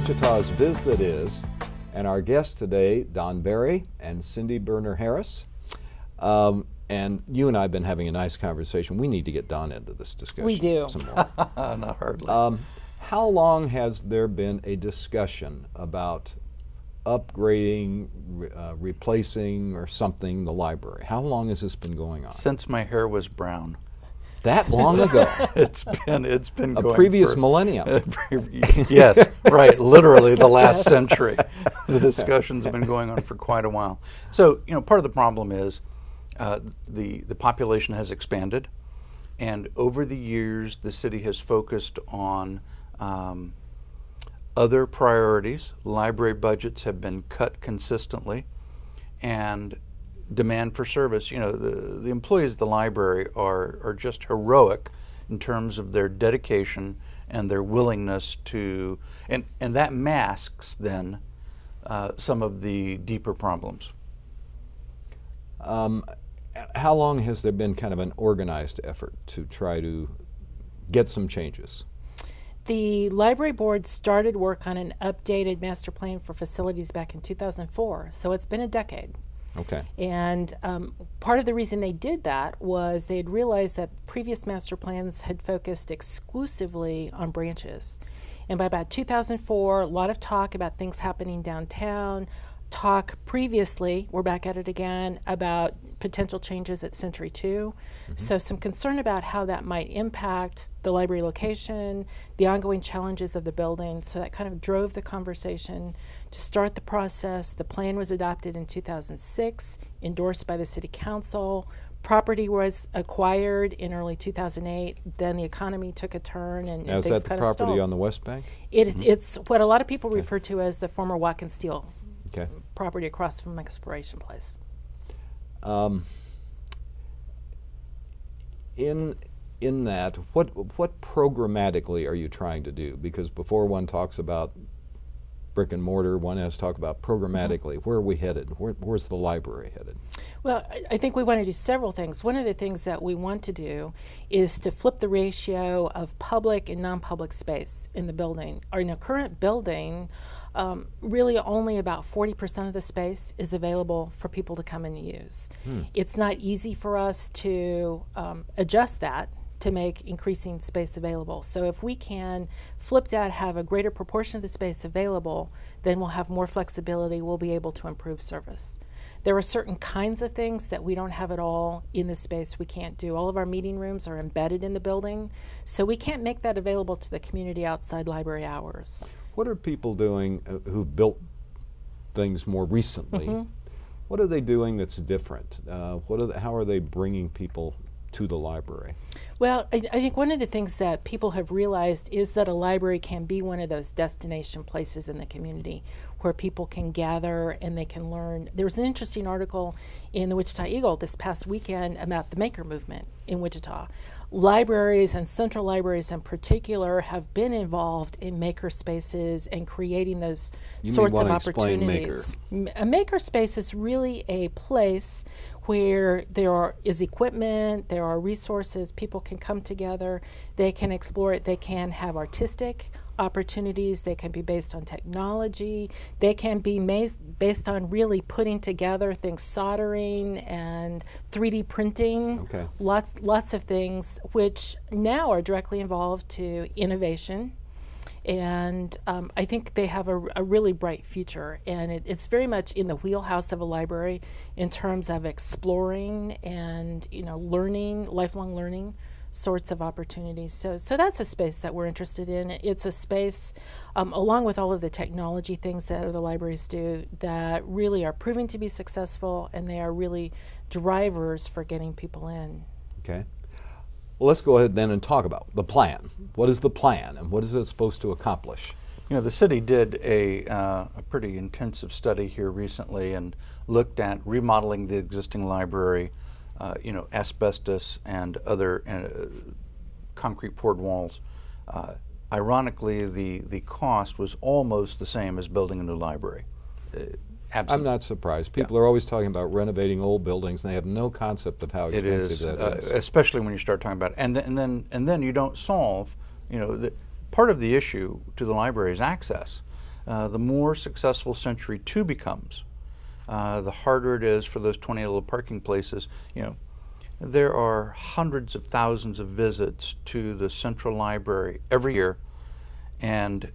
Wichita's Viz That Is, and our guests today, Don Berry and Cindy Berner Harris. And you and I have been having a nice conversation. We need to get Don into this discussion. We do. Some more. Not hardly. How long has there been a discussion about upgrading, replacing, or something the library? How long has this been going on? Since my hair was brown. That long ago? It's been a going previous for, millennium. Yes, right. Literally the last century. The discussions have been going on for quite a while. So, part of the problem is the population has expanded, and over the years the city has focused on other priorities. Library budgets have been cut consistently, and demand for service. The employees of the library are just heroic in terms of their dedication and their willingness to, and that masks then some of the deeper problems. How long has there been kind of an organized effort to try to get some changes? The library board started work on an updated master plan for facilities back in 2004, so it's been a decade. Okay. And part of the reason they did that was they had realized that previous master plans had focused exclusively on branches. And by about 2004, a lot of talk about things happening downtown, talk previously, we're back at it again, about potential changes at Century 2. So some concern about how that might impact the library location, the ongoing challenges of the building. So that kind of drove the conversation to start the process. The plan was adopted in 2006, endorsed by the City Council. Property was acquired in early 2008. Then the economy took a turn, and Now, things is that the kind of property stalled. on the West Bank? It's what a lot of people refer to as the former Watkins Steel Okay. property across from Exploration Place. In that, what programmatically are you trying to do? Because before one talks about brick and mortar, one has to talk about programmatically. Where are we headed? Where's the library headed? Well, I think we want to do several things. One of the things that we want to do is to flip the ratio of public and non-public space in the building. In a current building, really only about 40% of the space is available for people to come and use. It's not easy for us to adjust that to make increasing space available. So if we can flip that, have a greater proportion of the space available, then we'll have more flexibility, we'll be able to improve service. There are certain kinds of things that we don't have at all in the space we can't do. All of our meeting rooms are embedded in the building, so we can't make that available to the community outside library hours. What are people doing who've built things more recently? What are they doing that's different? How are they bringing people to the library? Well, I think one of the things that people have realized is that a library can be one of those destination places in the community where people can gather and they can learn. There was an interesting article in the Wichita Eagle this past weekend about the maker movement in Wichita. Libraries, and central libraries in particular, have been involved in maker spaces and creating those sorts of opportunities. A maker space is really a place where there is equipment, there are resources, people can come together, they can explore it, they can have artistic opportunities, they can be based on technology, they can be based on really putting together things, soldering and 3D printing, lots of things which now are directly involved to innovation. And I think they have a really bright future, and it's very much in the wheelhouse of a library in terms of exploring and learning, lifelong learning sorts of opportunities. So that's a space that we're interested in. It's a space, along with all of the technology things that other libraries do, that really are proving to be successful, and they are really drivers for getting people in. Okay. Well, let's go ahead then and talk about the plan. What is the plan, and what is it supposed to accomplish? The city did a pretty intensive study here recently and looked at remodeling the existing library, asbestos and other concrete poured walls. Ironically, the cost was almost the same as building a new library. I'm not surprised. People are always talking about renovating old buildings, and they have no concept of how expensive that is. Especially when you start talking about it. And then you don't solve, part of the issue to the library is access. The more successful Century 2 becomes, the harder it is for those 20 little parking places. You know, there are hundreds of thousands of visits to the Central Library every year, and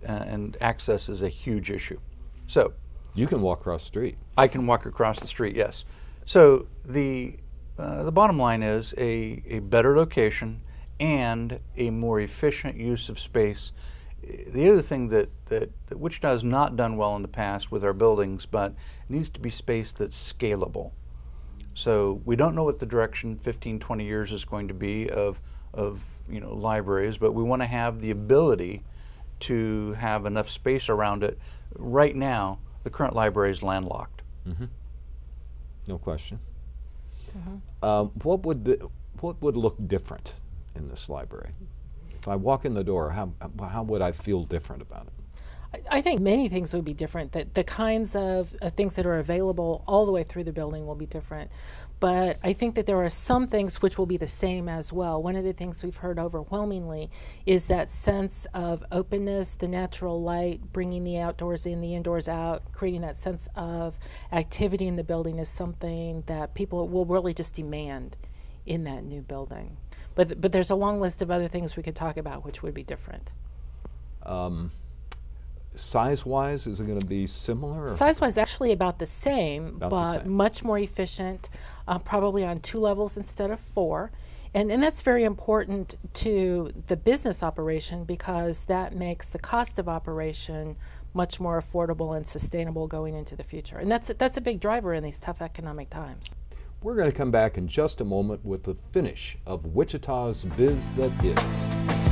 access is a huge issue. So You can walk across the street. I can walk across the street, yes. So the bottom line is a better location and a more efficient use of space. The other thing that Wichita has not done well in the past with our buildings, but it needs to be space that's scalable. So we don't know what the direction 15, 20 years is going to be of libraries, but we want to have the ability to have enough space around it. Right now, the current library is landlocked. Mm-hmm. No question. What would look different in this library? If I walk in the door, how would I feel different about it? I think many things would be different. That the kinds of things that are available all the way through the building will be different. But I think that there are some things which will be the same as well. One of the things we've heard overwhelmingly is that sense of openness, the natural light, bringing the outdoors in, the indoors out, creating that sense of activity in the building is something that people will really just demand in that new building. But there's a long list of other things we could talk about which would be different. Size-wise, is it going to be similar? Size-wise, actually about the same, About the but same. much more efficient, probably on 2 levels instead of 4. And that's very important to the business operation because that makes the cost of operation much more affordable and sustainable going into the future. And that's a big driver in these tough economic times. We're going to come back in just a moment with the finish of Wichita's Biz That Is.